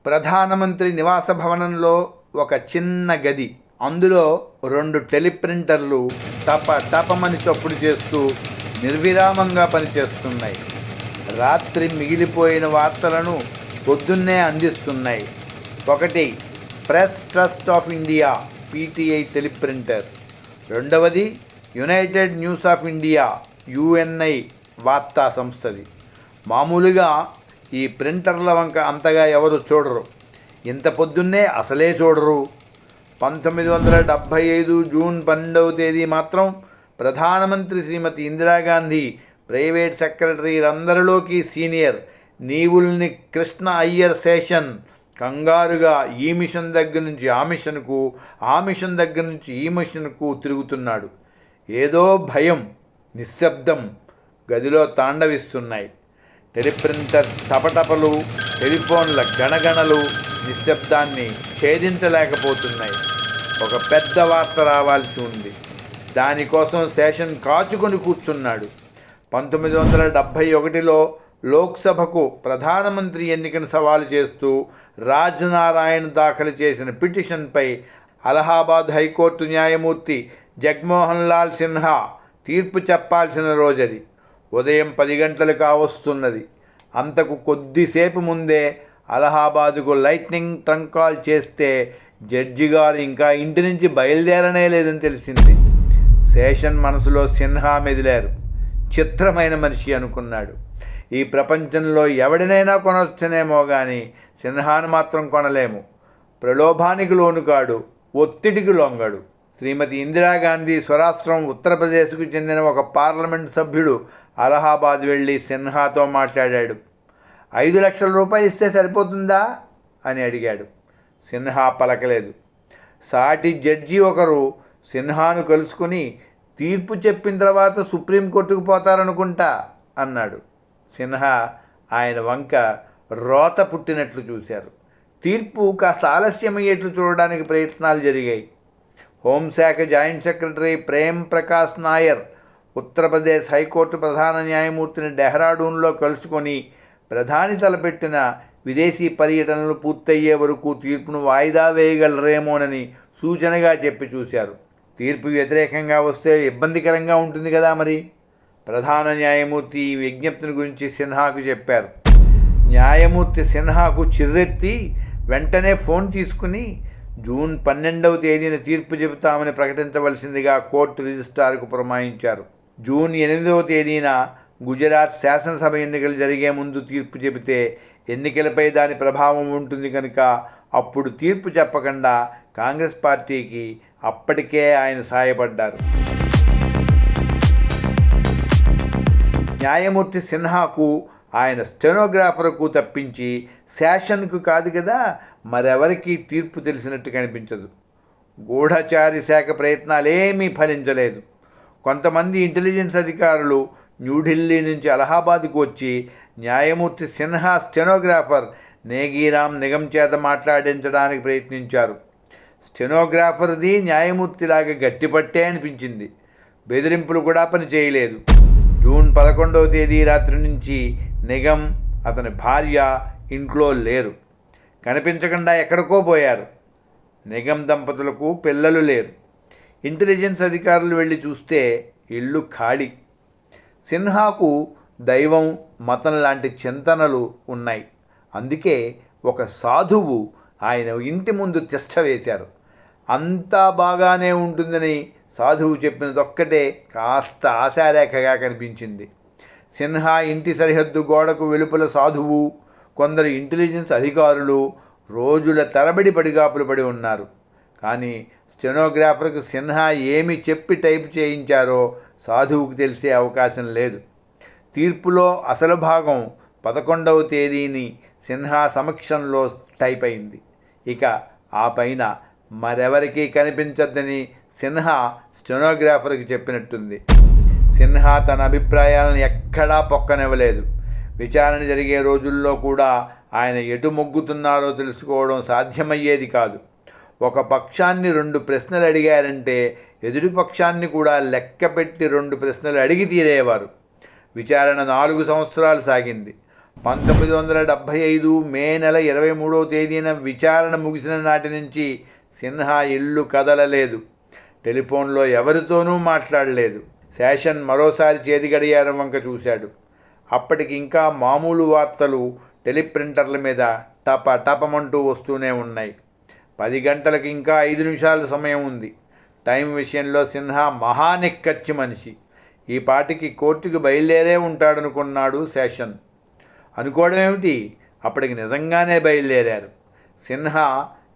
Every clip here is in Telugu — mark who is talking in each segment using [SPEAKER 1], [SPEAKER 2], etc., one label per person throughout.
[SPEAKER 1] ప్రధానమంత్రి నివాస భవనంలో ఒక చిన్న గది, అందులో 2 టెలిప్రింటర్లు టపమని చప్పుడు చేస్తూ నిర్విరామంగా పనిచేస్తున్నాయి. రాత్రి మిగిలిపోయిన వార్తలను పొద్దున్నే అందిస్తున్నాయి. ఒకటి press trust of India PTI teleprinter, రెండవది united news of India UNI వార్తా సంస్థది. మామూలుగా ఈ ప్రింటర్ల వంక అంతగా ఎవరు చూడరు, ఇంత పొద్దున్నే అసలే చూడరు. 1975 జూన్ 12వ తేదీ మాత్రం ప్రధానమంత్రి శ్రీమతి ఇందిరాగాంధీ ప్రైవేట్ సెక్రటరీలందరిలోకి సీనియర్ నీవుల్ని కృష్ణ అయ్యర్ శేషన్ కంగారుగా ఈ మిషన్ దగ్గర నుంచి ఆ మిషన్కు, ఆ మిషన్ దగ్గర నుంచి ఈ మిషన్కు తిరుగుతున్నాడు. ఏదో భయం, నిశ్శబ్దం గదిలో తాండవిస్తున్నాయి. టెలిప్రింటర్ టపటపలు, టెలిఫోన్ల గణగణలు నిశ్శబ్దాన్ని ఛేదించలేకపోతున్నాయి. ఒక పెద్ద వార్త రావాల్సి ఉంది. దానికోసం శేషన్ కాచుకొని కూర్చున్నాడు. 1971లో లోక్సభకు ప్రధానమంత్రి ఎన్నికను సవాలు చేస్తూ రాజ్నారాయణ్ దాఖలు చేసిన పిటిషన్పై అలహాబాద్ హైకోర్టు న్యాయమూర్తి జగ్మోహన్ లాల్ సిన్హా తీర్పు చెప్పాల్సిన రోజది. ఉదయం 10 గంటలు కావస్తున్నది. అంతకు కొద్దిసేపు ముందే అలహాబాదుకు లైట్నింగ్ ట్రంక్ కాల్ చేస్తే జడ్జి గారు ఇంకా ఇంటి నుంచి బయలుదేరనే లేదని తెలిసింది. శేషన్ మనసులో సిన్హా మెదిలారు. చిత్రమైన మనిషి అనుకున్నాడు. ఈ ప్రపంచంలో ఎవడినైనా కొనవచ్చునేమో కానీ సిన్హాను మాత్రం కొనలేము. ప్రలోభానికి లోను కాడు, ఒత్తిడికి లొంగడు. శ్రీమతి ఇందిరాగాంధీ స్వరాష్ట్రం ఉత్తరప్రదేశ్కు చెందిన ఒక పార్లమెంటు సభ్యుడు అలహాబాద్ వెళ్ళి సిన్హాతో మాట్లాడాడు. 5 లక్షల రూపాయలు ఇస్తే సరిపోతుందా అని అడిగాడు. సిన్హా పలకలేదు. సాటి జడ్జి ఒకరు సిన్హాను కలుసుకుని తీర్పు చెప్పిన తర్వాత సుప్రీంకోర్టుకు పోతారనుకుంటా అన్నాడు. సిన్హా ఆయన వంక రోత పుట్టినట్లు చూశారు. తీర్పు కాస్త ఆలస్యమయ్యేట్లు చూడడానికి ప్రయత్నాలు జరిగాయి. హోంశాఖ joint secretary Prem Prakash Nair Uttar Pradesh high court ప్రధాన న్యాయమూర్తిని డెహ్రాడూన్లో కలుసుకొని ప్రధాని తలపెట్టిన విదేశీ పర్యటనలు పూర్తయ్యే వరకు తీర్పును వాయిదా వేయగలరేమోనని సూచనగా చెప్పి చూశారు. తీర్పు వ్యతిరేకంగా వస్తే ఇబ్బందికరంగా ఉంటుంది కదా మరి. ప్రధాన న్యాయమూర్తి ఈ విజ్ఞప్తిని గురించి సిన్హాకు చెప్పారు. న్యాయమూర్తి సిన్హాకు చిర్రెత్తి వెంటనే ఫోన్ తీసుకుని జూన్ 12వ తేదీన తీర్పు చెబుతామని ప్రకటించవలసిందిగా కోర్టు రిజిస్ట్రార్కు పురమాయించారు. జూన్ 8వ తేదీన గుజరాత్ శాసనసభ ఎన్నికలు జరిగే ముందు తీర్పు చెబితే ఎన్నికలపై దాని ప్రభావం ఉంటుంది కనుక అప్పుడు తీర్పు చెప్పకుండా కాంగ్రెస్ పార్టీకి అప్పటికే ఆయన సాయపడ్డారు. న్యాయమూర్తి సిన్హాకు ఆయన స్టెనోగ్రాఫర్కు తప్పించి శాసన్కు కాదు కదా మరెవరికి తీర్పు తెలిసినట్టు కనిపించదు. గూఢచారి శాఖ ప్రయత్నాలేమీ ఫలించలేదు. కొంతమంది ఇంటెలిజెన్స్ అధికారులు న్యూఢిల్లీ నుంచి అలహాబాద్కు వచ్చి న్యాయమూర్తి సిన్హా స్టెనోగ్రాఫర్ నేగీరామ్ నిగమ్ చేత మాట్లాడించడానికి ప్రయత్నించారు. స్టెనోగ్రాఫర్ది న్యాయమూర్తిలాగా గట్టిపట్టే అనిపించింది. బెదిరింపులు కూడా పని చేయలేదు. జూన్ 11వ తేదీ రాత్రి నుంచి నిగమ్, అతని భార్య ఇంట్లో లేరు. కనిపించకుండా ఎక్కడికో పోయారు. నిగమ్ దంపతులకు పిల్లలు లేరు. ఇంటెలిజెన్స్ అధికారులు వెళ్ళి చూస్తే ఇల్లు ఖాళీ. సిన్హాకు దైవం, మతం లాంటి చింతనలు ఉన్నాయి. అందుకే ఒక సాధువు ఆయన ఇంటి ముందు తిష్ట వేశారు. అంతా బాగానే ఉంటుందని సాధువు చెప్పినదొక్కటే కాస్త ఆశారేఖగా కనిపించింది. సిన్హా ఇంటి సరిహద్దు గోడకు వెలుపల సాధువు, కొందరు ఇంటెలిజెన్స్ అధికారులు రోజుల తరబడి పడిగాపులు పడి ఉన్నారు. కానీ స్టెనోగ్రాఫర్కు సిన్హా ఏమి చెప్పి టైప్ చేయించారో సాధువుకు తెలిసే అవకాశం లేదు. తీర్పులో అసలు భాగం 11వ తేదీని సిన్హా సమక్షంలో టైప్ అయింది. ఇక ఆ పైన మరెవరికీ కనిపించద్దని సిన్హా స్టెనోగ్రాఫర్కి చెప్పినట్టుంది. సిన్హా తన అభిప్రాయాలను ఎక్కడా పొక్కనివ్వలేదు. విచారణ జరిగే రోజుల్లో కూడా ఆయన ఎటు మొగ్గుతున్నారో తెలుసుకోవడం సాధ్యమయ్యేది కాదు. ఒక పక్షాన్ని 2 ప్రశ్నలు అడిగారంటే ఎదుటి పక్షాన్ని కూడా లెక్కపెట్టి 2 ప్రశ్నలు అడిగి తీరేవారు. విచారణ 4 సంవత్సరాలు సాగింది. 1975 మే నెల 23వ తేదీన విచారణ ముగిసిన నాటి నుంచి సిన్హా ఇల్లు కదలలేదు. టెలిఫోన్లో ఎవరితోనూ మాట్లాడలేదు. శేషన్ మరోసారి చేతి గడియారం వంక చూశాడు. అప్పటికి ఇంకా మామూలు వార్తలు టెలిప్రింటర్ల మీద టప టపమంటూ వస్తూనే ఉన్నాయి. 10 గంటలకు ఇంకా 5 నిమిషాల సమయం ఉంది. టైం విషయంలో సిన్హా మహానిక్కచ్చి మనిషి. ఈ పాటికి కోర్టుకు బయలుదేరే ఉంటాడనుకున్నాడు శేషన్. అనుకోవడం ఏమిటి, అప్పటికి నిజంగానే బయలుదేరారు. సిన్హా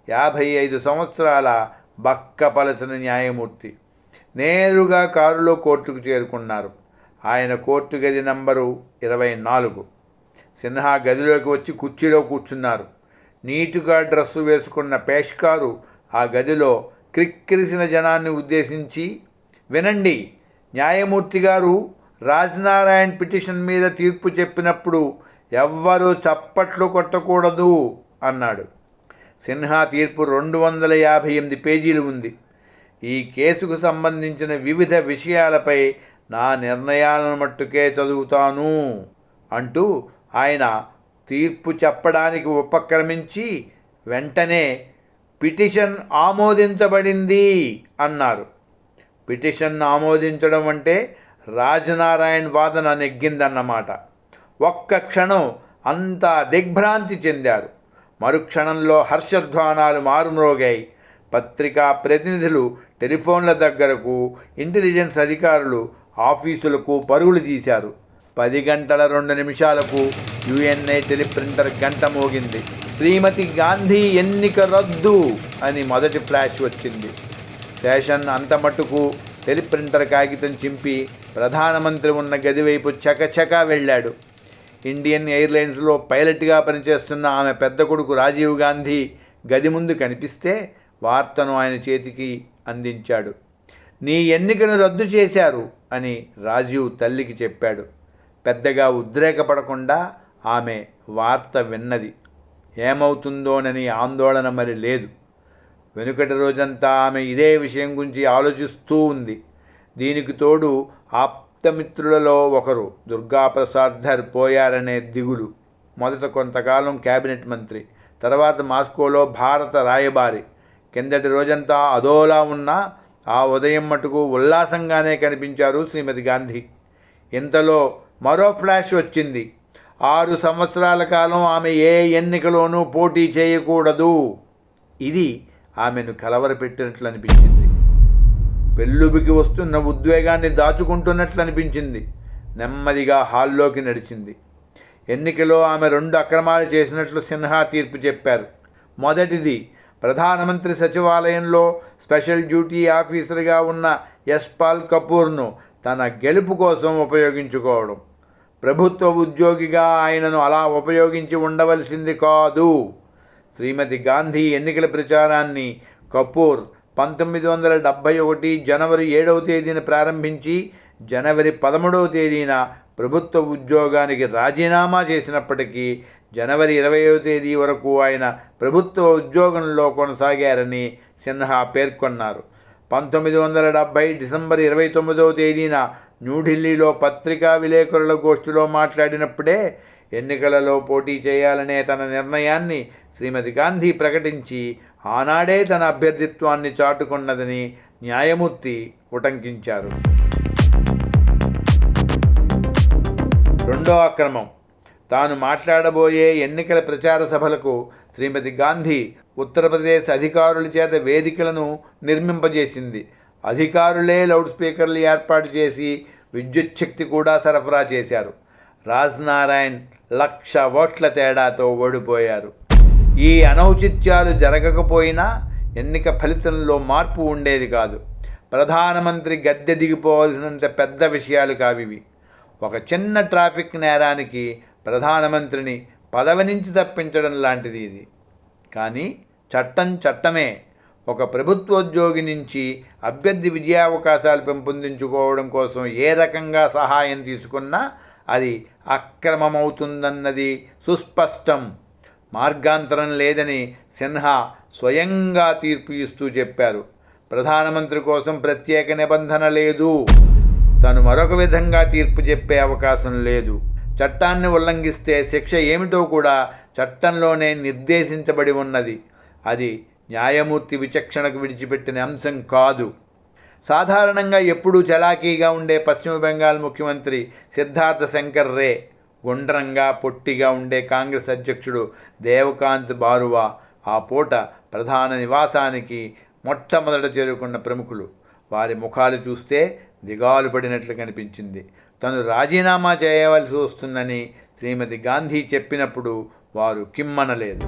[SPEAKER 1] 55 సంవత్సరాల బక్కపలచని న్యాయమూర్తి. నేరుగా కారులో కోర్టుకు చేరుకున్నారు. ఆయన కోర్టు గది నంబరు 24. సిన్హా గదిలోకి వచ్చి కుర్చీలో కూర్చున్నారు. నీటుగా డ్రెస్సు వేసుకున్న పేష్కారు ఆ గదిలో క్రిక్కిరిసిన జనాన్ని ఉద్దేశించి, వినండి, న్యాయమూర్తి గారు రాజనారాయణ్ పిటిషన్ మీద తీర్పు చెప్పినప్పుడు ఎవ్వరూ చప్పట్లు కొట్టకూడదు అన్నాడు. సిన్హా తీర్పు 258 పేజీలు ఉంది. ఈ కేసుకు సంబంధించిన వివిధ విషయాలపై నా నిర్ణయాలను మట్టుకే చదువుతాను అంటూ ఆయన తీర్పు చెప్పడానికి ఉపక్రమించి వెంటనే పిటిషన్ ఆమోదించబడింది అన్నారు. పిటిషన్ ఆమోదించడం అంటే రాజనారాయణ్ వాదన నెగ్గిందన్నమాట. ఒక్క క్షణం అంతా దిగ్భ్రాంతి చెందారు. మరుక్షణంలో హర్షధ్వానాలు మారుమ్రోగాయి. పత్రికా ప్రతినిధులు టెలిఫోన్ల దగ్గరకు, ఇంటెలిజెన్స్ అధికారులు ఆఫీసులకు పరుగులు తీశారు. 10 గంటల 2 నిమిషాలకు యుఎన్ఐ టెలిప్రింటర్ గంట మోగింది. శ్రీమతి గాంధీ ఎన్నిక రద్దు అని మొదటి ఫ్లాష్ వచ్చింది. శేషన్ అంతమట్టుకు టెలిప్రింటర్ కాగితం చింపి ప్రధానమంత్రి ఉన్న గది వైపు చకచకా వెళ్ళాడు. ఇండియన్ ఎయిర్లైన్స్లో పైలట్గా పనిచేస్తున్న ఆమె పెద్ద కొడుకు రాజీవ్ గాంధీ గది ముందు కనిపిస్తే వార్తను ఆయన చేతికి అందించాడు. నీ ఎన్నికను రద్దు చేశారు అని రాజీవ్ తల్లికి చెప్పాడు. పెద్దగా ఉద్రేకపడకుండా ఆమె వార్త విన్నది. ఏమవుతుందోనని ఆందోళన మరి లేదు. వెనుకటి రోజంతా ఆమె ఇదే విషయం గురించి ఆలోచిస్తూ ఉంది. దీనికి తోడు ఆప్తమిత్రులలో ఒకరు దుర్గాప్రసాద్ ధర్ పోయారనే దిగులు. మొదట కొంతకాలం క్యాబినెట్ మంత్రి, తర్వాత మాస్కోలో భారత రాయబారి. కిందటి రోజంతా అదోలా ఉన్నా ఆ ఉదయం మటుకు ఉల్లాసంగానే కనిపించారు శ్రీమతి గాంధీ. ఇంతలో మరో ఫ్లాష్ వచ్చింది. 6 సంవత్సరాల కాలం ఆమె ఏ ఎన్నికలోనూ పోటీ చేయకూడదు. ఇది ఆమెను కలవరపెట్టినట్లు అనిపించింది. పెళ్ళుబికి వస్తున్న ఉద్వేగాన్ని దాచుకుంటున్నట్లు అనిపించింది. నెమ్మదిగా హాల్లోకి నడిచింది. ఎన్నికలో ఆమె 2 అక్రమాలు చేసినట్లు సిన్హా తీర్పు చెప్పారు. మొదటిది, ప్రధానమంత్రి సచివాలయంలో స్పెషల్ డ్యూటీ ఆఫీసర్గా ఉన్న యశ్పాల్ కపూర్ను తన గెలుపు కోసం ఉపయోగించుకోవడం. ప్రభుత్వ ఉద్యోగిగా ఆయనను అలా ఉపయోగించి ఉండవలసింది కాదు. శ్రీమతి గాంధీ ఎన్నికల ప్రచారాన్ని కపూర్ 1971 జనవరి 7వ తేదీన ప్రారంభించి జనవరి 13వ తేదీన ప్రభుత్వ ఉద్యోగానికి రాజీనామా చేసినప్పటికీ జనవరి 20వ తేదీ వరకు ఆయన ప్రభుత్వ ఉద్యోగంలో కొనసాగారని సిన్హా పేర్కొన్నారు. 1970 డిసెంబర్ 29వ తేదీన న్యూఢిల్లీలో పత్రికా విలేకరుల గోష్ఠిలో మాట్లాడినప్పుడే ఎన్నికలలో పోటీ చేయాలనే తన నిర్ణయాన్ని శ్రీమతి గాంధీ ప్రకటించి ఆనాడే తన అభ్యర్థిత్వాన్ని చాటుకున్నదని న్యాయమూర్తి ఉటంకించారు. రెండో అక్రమం, తాను మాట్లాడబోయే ఎన్నికల ప్రచార సభలకు శ్రీమతి గాంధీ ఉత్తరప్రదేశ్ అధికారుల చేత వేదికలను నిర్మింపజేసింది. అధికారులే లౌడ్ స్పీకర్లు ఏర్పాటు చేసి విద్యుత్ శక్తి కూడా సరఫరా చేశారు. రాజనారాయణ్ 1,00,000 ఓట్ల తేడాతో ఓడిపోయారు. ఈ అనౌచిత్యాలు జరగకపోయినా ఎన్నిక ఫలితంలో మార్పు ఉండేది కాదు. ప్రధానమంత్రి గద్దె దిగిపోవలసినంత పెద్ద విషయాలు కావివి. ఒక చిన్న ట్రాఫిక్ నేరానికి ప్రధానమంత్రిని పదవి నుంచి తప్పించడం లాంటిది ఇది. కానీ చట్టం చట్టమే. ఒక ప్రభుత్వోద్యోగి నుంచి అభ్యర్థి విజయావకాశాలు పెంపొందించుకోవడం కోసం ఏ రకంగా సహాయం తీసుకున్నా అది అక్రమమవుతుందన్నది సుస్పష్టం. మార్గాంతరం లేదని సిన్హా స్వయంగా తీర్పు ఇస్తూ చెప్పారు. ప్రధానమంత్రి కోసం ప్రత్యేక నిబంధన లేదు. తను మరొక విధంగా తీర్పు చెప్పే అవకాశం లేదు. చట్టాన్ని ఉల్లంఘిస్తే శిక్ష ఏమిటో కూడా చట్టంలోనే నిర్దేశించబడి ఉన్నది. అది న్యాయమూర్తి విచక్షణకు విడిచిపెట్టిన అంశం కాదు. సాధారణంగా ఎప్పుడూ చలాకీగా ఉండే పశ్చిమ బెంగాల్ ముఖ్యమంత్రి సిద్ధార్థ శంకర్ రే, గుండ్రంగా పొట్టిగా ఉండే కాంగ్రెస్ అధ్యక్షుడు దేవకాంత్ బారువా ఆ పూట ప్రధాన నివాసానికి మొట్టమొదట చేరుకున్న ప్రముఖులు. వారి ముఖాలు చూస్తే దిగాలు పడినట్లు కనిపించింది. తను రాజీనామా చేయవలసి వస్తుందని శ్రీమతి గాంధీ చెప్పినప్పుడు వారు కిమ్మనలేదు.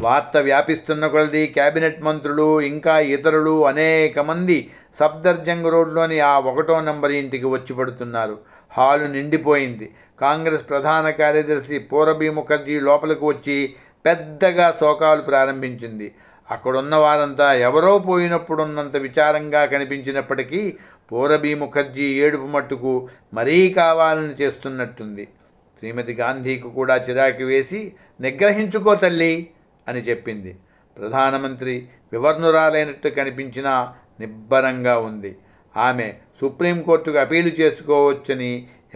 [SPEAKER 1] వార్త వ్యాపిస్తున్న కొలది కేబినెట్ మంత్రులు ఇంకా ఇతరులు అనేక మంది సఫ్దర్జంగ్ రోడ్లోని ఆ 1వ నంబర్ ఇంటికి వచ్చి పడుతున్నారు. హాలు నిండిపోయింది. కాంగ్రెస్ ప్రధాన కార్యదర్శి పూరబీ ముఖర్జీ లోపలికి వచ్చి పెద్దగా శోకాలు ప్రారంభించింది. అక్కడున్న వారంతా ఎవరో పోయినప్పుడున్నంత విచారంగా కనిపించినప్పటికీ పూరబీ ముఖర్జీ ఏడుపు మట్టుకు మరీ కావాలని చేస్తున్నట్టుంది. శ్రీమతి గాంధీకి కూడా చిరాకు వేసి, నిగ్రహించుకో తల్లి అని చెప్పింది. ప్రధానమంత్రి వివర్ణురాలైనట్టు కనిపించినా నిబ్బరంగా ఉంది. ఆమె సుప్రీంకోర్టుకు అపీలు చేసుకోవచ్చని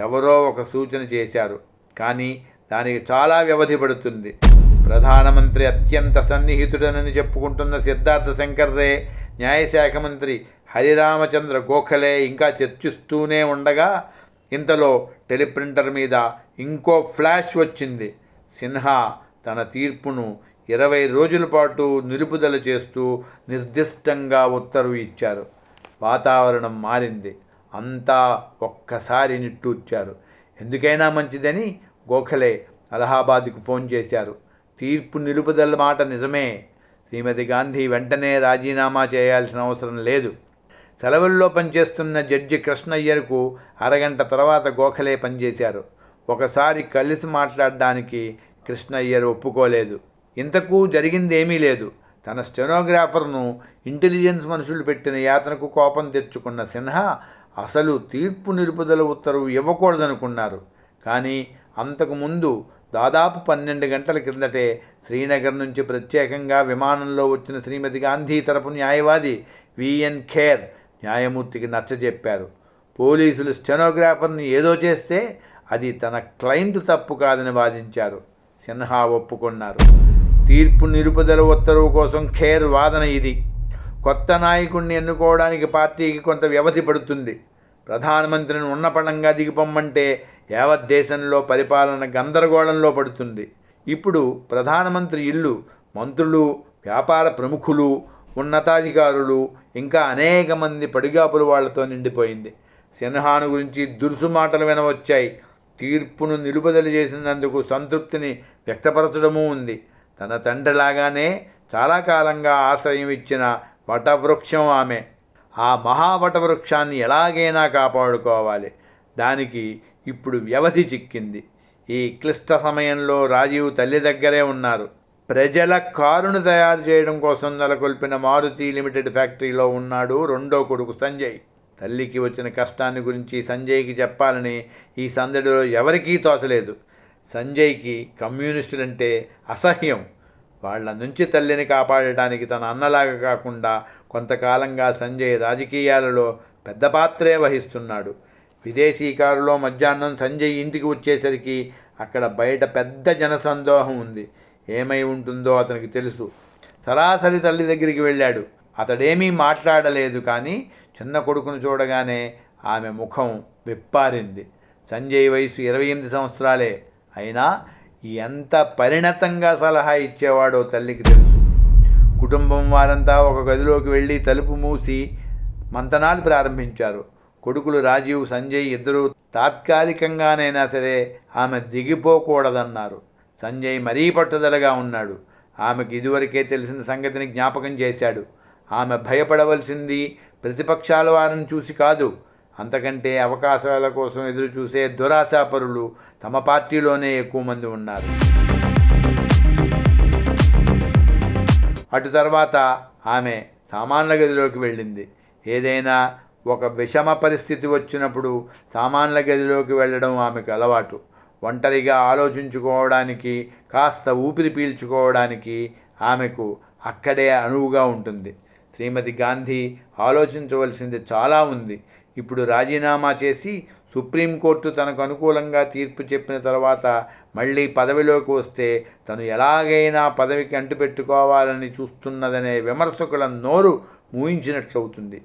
[SPEAKER 1] ఎవరో ఒక సూచన చేశారు. కానీ దానికి చాలా వ్యవధి పడుతుంది. ప్రధానమంత్రి అత్యంత సన్నిహితుడనని చెప్పుకుంటున్న సిద్ధార్థ శంకర్ రే, న్యాయశాఖ మంత్రి హరిరామచంద్ర గోఖలే ఇంకా చర్చిస్తూనే ఉండగా ఇంతలో టెలిప్రింటర్ మీద ఇంకో ఫ్లాష్ వచ్చింది. సిన్హా తన తీర్పును 20 రోజుల పాటు నిలుపుదల చేస్తూ నిర్దిష్టంగా ఉత్తర్వు ఇచ్చారు. వాతావరణం మారింది. అంతా ఒక్కసారి నిట్టూర్చారు. ఎందుకైనా మంచిదని గోఖలే అలహాబాద్కు ఫోన్ చేశారు. తీర్పు నిలుపుదల మాట నిజమే. శ్రీమతి గాంధీ వెంటనే రాజీనామా చేయాల్సిన అవసరం లేదు. సెలవుల్లో పనిచేస్తున్న జడ్జి కృష్ణయ్యర్కు అరగంట తర్వాత గోఖలే పనిచేశారు. ఒకసారి కలిసి మాట్లాడడానికి కృష్ణయ్యర్ ఒప్పుకోలేదు. ఇంతకు జరిగిందేమీ లేదు. తన స్టెనోగ్రాఫర్ను ఇంటెలిజెన్స్ మనుషులు పెట్టిన యాతనకు కోపం తెచ్చుకున్న సిన్హా అసలు తీర్పు నిలుపుదల ఉత్తర్వు ఇవ్వకూడదనుకున్నారు. కానీ అంతకుముందు దాదాపు 12 గంటల కిందటే శ్రీనగర్ నుంచి ప్రత్యేకంగా విమానంలో వచ్చిన శ్రీమతి గాంధీ తరపు న్యాయవాది విఎన్ ఖేర్ న్యాయమూర్తికి నచ్చజెప్పారు. పోలీసులు స్టెనోగ్రాఫర్ని ఏదో చేస్తే అది తన క్లయింట్ తప్పు కాదని వాదించారు. సిన్హా ఒప్పుకున్నారు. తీర్పు నిలుపుదల ఉత్తర్వు కోసం ఖేర్ వాదన ఇది. కొత్త నాయకుడిని ఎన్నుకోవడానికి పార్టీకి కొంత వ్యవధి పడుతుంది. ప్రధానమంత్రిని ఉన్నపళంగా దిగిపోమ్మంటే యావత్ దేశంలో పరిపాలన గందరగోళంలో పడుతుంది. ఇప్పుడు ప్రధానమంత్రి ఇల్లు మంత్రులు, వ్యాపార ప్రముఖులు, ఉన్నతాధికారులు, ఇంకా అనేక మంది పడిగాపులు వాళ్లతో నిండిపోయింది. సిన్హాను గురించి దురుసు మాటలు వినవచ్చాయి. తీర్పును నిలుపుదల చేసినందుకు సంతృప్తిని వ్యక్తపరచడమూ ఉంది. తన తండ్రిలాగానే చాలా కాలంగా ఆశ్రయం ఇచ్చిన వటవృక్షం ఆమె. ఆ మహావటవృక్షాన్ని ఎలాగైనా కాపాడుకోవాలి. దానికి ఇప్పుడు వ్యవధి చిక్కింది. ఈ క్లిష్ట సమయంలో రాజీవ్ తల్లి దగ్గరే ఉన్నారు. ప్రజల కారును తయారు చేయడం కోసం నెలకొల్పిన మారుతి లిమిటెడ్ ఫ్యాక్టరీలో ఉన్నాడు రెండో కొడుకు సంజయ్. తల్లికి వచ్చిన కష్టాన్ని గురించి సంజయ్కి చెప్పాలని ఈ సందడిలో ఎవరికీ తోచలేదు. సంజయ్కి కమ్యూనిస్టులంటే అసహ్యం. వాళ్ళ నుంచి తల్లిని కాపాడటానికి తన అన్నలాగా కాకుండా కొంతకాలంగా సంజయ్ రాజకీయాలలో పెద్ద పాత్రే వహిస్తున్నాడు. విదేశీ కారులో మధ్యాహ్నం సంజయ్ ఇంటికి వచ్చేసరికి అక్కడ బయట పెద్ద జనసందోహం ఉంది. ఏమై ఉంటుందో అతనికి తెలుసు. సరాసరి తల్లి దగ్గరికి వెళ్ళాడు. అతడేమీ మాట్లాడలేదు. కానీ చిన్న కొడుకును చూడగానే ఆమె ముఖం విప్పారింది. సంజయ్ వయసు 28 సంవత్సరాలే. అయినా ఎంత పరిణతంగా సలహా ఇచ్చేవాడో తల్లికి తెలుసు. కుటుంబం వారంతా ఒక గదిలోకి వెళ్ళి తలుపు మూసి మంతనాలు ప్రారంభించారు. కొడుకులు రాజీవ్, సంజయ్ ఇద్దరూ తాత్కాలికంగానైనా సరే ఆమె దిగిపోకూడదన్నారు. సంజయ్ మరీ పట్టుదలగా ఉన్నాడు. ఆమెకు ఇదివరకే తెలిసిన సంగతిని జ్ఞాపకం చేశాడు. ఆమె భయపడవలసింది ప్రతిపక్షాల వారిని చూసి కాదు, అంతకంటే అవకాశాల కోసం ఎదురుచూసే దురాశాపరులు తమ పార్టీలోనే ఎక్కువ మంది ఉన్నారు. అటు తర్వాత ఆమె సామాన్ల గదిలోకి వెళ్ళింది. ఏదైనా ఒక విషమ పరిస్థితి వచ్చినప్పుడు సామాన్ల గదిలోకి వెళ్ళడం ఆమెకు అలవాటు. ఒంటరిగా ఆలోచించుకోవడానికి, కాస్త ఊపిరి పీల్చుకోవడానికి ఆమెకు అక్కడే అనువుగా ఉంటుంది. శ్రీమతి గాంధీ ఆలోచించవలసింది చాలా ఉంది. ఇప్పుడు రాజీనామా చేసి సుప్రీంకోర్టు తనకు అనుకూలంగా తీర్పు చెప్పిన తర్వాత మళ్ళీ పదవిలోకి వస్తే తను ఎలాగైనా పదవికి అంటుపెట్టుకోవాలని చూస్తున్నదనే విమర్శకుల నోరు మూయించినట్లవుతుంది.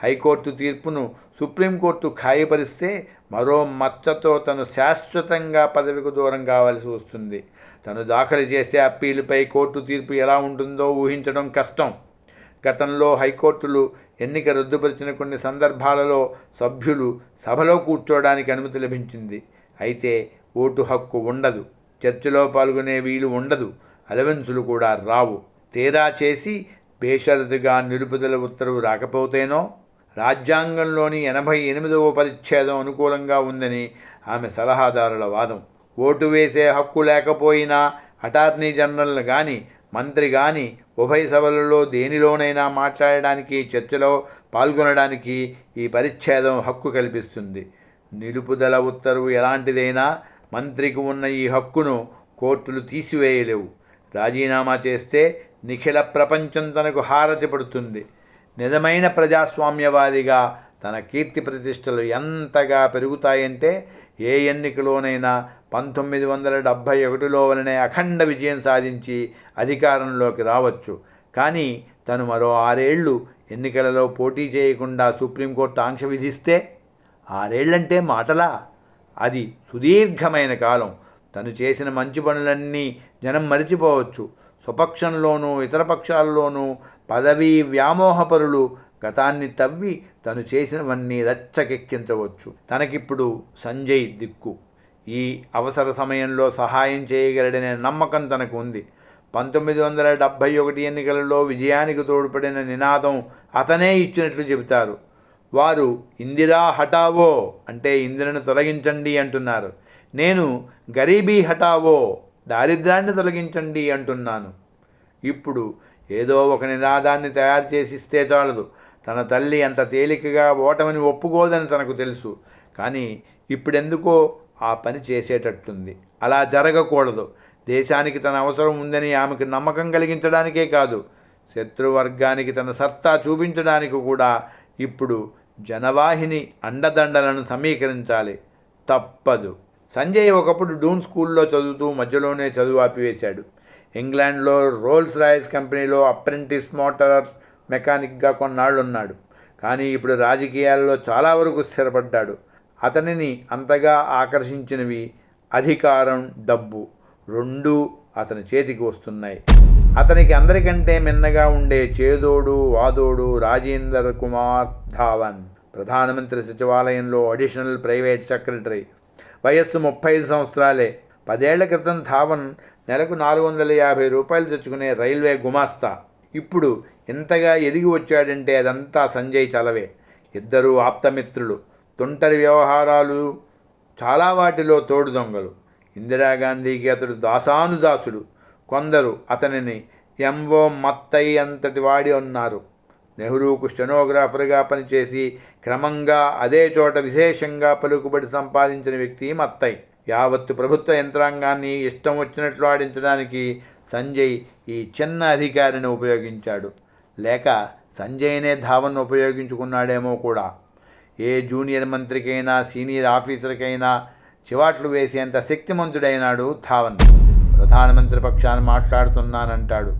[SPEAKER 1] హైకోర్టు తీర్పును సుప్రీంకోర్టు ఖాయపరిస్తే మరో మచ్చతో తను శాశ్వతంగా పదవికి దూరం కావాల్సి వస్తుంది. తను దాఖలు చేసే అప్పీలుపై కోర్టు తీర్పు ఎలా ఉంటుందో ఊహించడం కష్టం. గతంలో హైకోర్టులు ఎన్నిక రద్దుపరిచిన కొన్ని సందర్భాలలో సభ్యులు సభలో కూర్చోవడానికి అనుమతి లభించింది. అయితే ఓటు హక్కు ఉండదు, చర్చలో పాల్గొనే వీలు ఉండదు, అలవెన్సులు కూడా రావు. తీరా చేసి బేషరతుగా నిలుపుదల ఉత్తర్వు రాకపోతేనో రాజ్యాంగంలోని 88వ పరిచ్ఛేదం అనుకూలంగా ఉందని ఆమె సలహాదారుల వాదం. ఓటు వేసే హక్కు లేకపోయినా అటార్నీ జనరల్ కానీ మంత్రి కానీ ఉభయ సభలలో దేనిలోనైనా మాట్లాడడానికి, చర్చలో పాల్గొనడానికి ఈ పరిచ్ఛేదం హక్కు కల్పిస్తుంది. నిలుపుదల ఉత్తర్వు ఎలాంటిదైనా మంత్రికి ఉన్న ఈ హక్కును కోర్టులు తీసివేయలేవు. రాజీనామా చేస్తే నిఖిల ప్రపంచం తనకు హారతి పడుతుంది. నిజమైన ప్రజాస్వామ్యవాదిగా తన కీర్తి ప్రతిష్టలు ఎంతగా పెరుగుతాయంటే ఏ ఎన్నికలోనైనా 1971లో వలనే అఖండ విజయం సాధించి అధికారంలోకి రావచ్చు. కానీ తను మరో 6 ఏళ్ళు ఎన్నికలలో పోటీ చేయకుండా సుప్రీంకోర్టు ఆంక్ష విధిస్తే 6 ఏళ్లంటే మాటలా? అది సుదీర్ఘమైన కాలం. తను చేసిన మంచి పనులన్నీ జనం మరిచిపోవచ్చు. స్వపక్షంలోనూ ఇతర పక్షాల్లోనూ పదవీ వ్యామోహపరులు గతాన్ని తవ్వి తను చేసినవన్నీ రచ్చకెక్కించవచ్చు. తనకిప్పుడు సంజయ్ దిక్కు. ఈ అవసర సమయంలో సహాయం చేయగలడనే నమ్మకం తనకు ఉంది. 1971 ఎన్నికలలో విజయానికి తోడ్పడిన నినాదం అతనే ఇచ్చినట్లు చెబుతారు. వారు ఇందిరా హటావో అంటే ఇందిరను తొలగించండి అంటున్నారు. నేను గరీబీ హటావో దారిద్ర్యాన్ని తొలగించండి అంటున్నాను. ఇప్పుడు ఏదో ఒక నినాదాన్ని తయారు చేసిస్తే చాలదు. తన తల్లి అంత తేలికగా ఓటమిని ఒప్పుకోదని తనకు తెలుసు. కానీ ఇప్పుడెందుకో ఆ పని చేసేటట్టుంది. అలా జరగకూడదు. దేశానికి తన అవసరం ఉందని ఆమెకు నమ్మకం కలిగించడానికే కాదు, శత్రువర్గానికి తన సత్తా చూపించడానికి కూడా ఇప్పుడు జనవాహిని అండదండలను సమీకరించాలి. తప్పదు. సంజయ్ ఒకప్పుడు డూన్ స్కూల్లో చదువుతూ మధ్యలోనే చదువు ఆపివేశాడు. ఇంగ్లాండ్లో రోల్స్ రాయ్స్ కంపెనీలో అప్రెంటిస్ మోటార్ మెకానిక్గా కొన్నాళ్ళున్నాడు. కానీ ఇప్పుడు రాజకీయాల్లో చాలా వరకు స్థిరపడ్డాడు. అతనిని అంతగా ఆకర్షించినవి అధికారం, డబ్బు రెండూ అతని చేతికి వస్తున్నాయి. అతనికి అందరికంటే మిన్నగా ఉండే చేదోడు వాదోడు రాజేందర్ కుమార్ ధావన్, ప్రధానమంత్రి సచివాలయంలో అడిషనల్ ప్రైవేట్ సెక్రటరీ. వయస్సు 35 సంవత్సరాలే. 10 ఏళ్ల క్రితం ధావన్ నెలకు 450 రూపాయలు తెచ్చుకునే రైల్వే గుమాస్తా. ఇప్పుడు ఇంతగా ఎదిగి వచ్చాడంటే అదంతా సంజయ్ చలవే. ఇద్దరూ ఆప్తమిత్రులు. తొంటరి వ్యవహారాలు, చాలా వాటిలో తోడు దొంగలు. ఇందిరాగాంధీకి అతడు దాసానుదాసుడు. కొందరు అతనిని ఎంఓ మత్తయ్య అంతటి వాడి అన్నారు. నెహ్రూకు స్టెనోగ్రాఫర్గా పనిచేసి క్రమంగా అదే చోట విశేషంగా పలుకుబడి సంపాదించిన వ్యక్తి మత్తయ్య. యావత్తు ప్రభుత్వ యంత్రాంగాన్ని ఇష్టం వచ్చినట్లు ఆడించడానికి సంజయ్ ఈ చిన్న అధికారిని ఉపయోగించాడు. లేక సంజయ్నే ధావన్ ఉపయోగించుకున్నాడేమో కూడా. ఏ జూనియర్ మంత్రికైనా సీనియర్ ఆఫీసర్కైనా చివాట్లు వేసేంత శక్తిమంతుడైనాడు ధావన్. ప్రధానమంత్రి పక్షాన మాట్లాడుతున్నానంటాడు.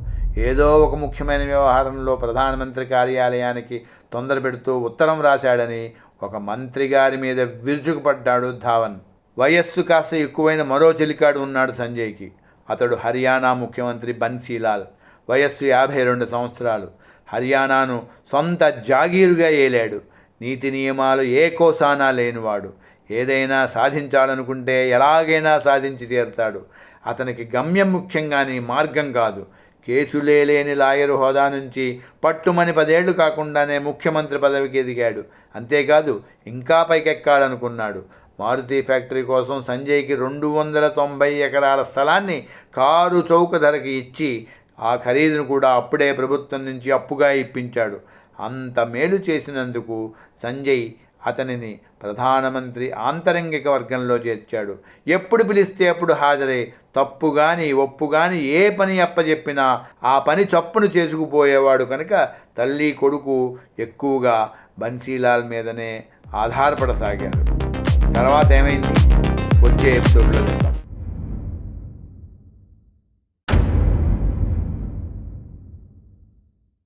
[SPEAKER 1] ఏదో ఒక ముఖ్యమైన వ్యవహారంలో ప్రధానమంత్రి కార్యాలయానికి తొందర పెడుతూ ఉత్తరం రాశాడని ఒక మంత్రి గారి మీద విరుచుకుపడ్డాడు ధావన్. వయస్సు కాస్త ఎక్కువైన మరో చెలికాడు ఉన్నాడు సంజయ్కి. అతడు హర్యానా ముఖ్యమంత్రి బన్సీలాల్. వయస్సు 52 సంవత్సరాలు. హర్యానాను సొంత జాగీరుగా ఏలాడు. నీతి నియమాలు ఏ కోసానా లేనివాడు. ఏదైనా సాధించాలనుకుంటే ఎలాగైనా సాధించి తీరుతాడు. అతనికి గమ్యం ముఖ్యంగాని మార్గం కాదు. కేసులే లేని లాయరు హోదా నుంచి పట్టుమని 10 ఏళ్లు కాకుండానే ముఖ్యమంత్రి పదవికి ఎదిగాడు. అంతేకాదు ఇంకా పైకెక్కాలనుకున్నాడు. మారుతి ఫ్యాక్టరీ కోసం సంజయ్కి 290 ఎకరాల స్థలాన్ని కారు చౌక ధరకి ఇచ్చి ఆ ఖరీదును కూడా అప్పుడే ప్రభుత్వం నుంచి అప్పుగా ఇప్పించాడు. అంత మేలు చేసినందుకు సంజయ్ అతనిని ప్రధానమంత్రి ఆంతరంగిక వర్గంలో చేర్చాడు. ఎప్పుడు పిలిస్తే అప్పుడు హాజరై తప్పు కానీ ఒప్పు కానీ ఏ పని అప్పచెప్పినా ఆ పని చప్పును చేసుకుపోయేవాడు కనుక తల్లి కొడుకు ఎక్కువగా బన్సీలాల్ మీదనే ఆధారపడసాగారు. తర్వాత ఏమైంది వచ్చే ఎపిసోడ్లో చూద్దాం.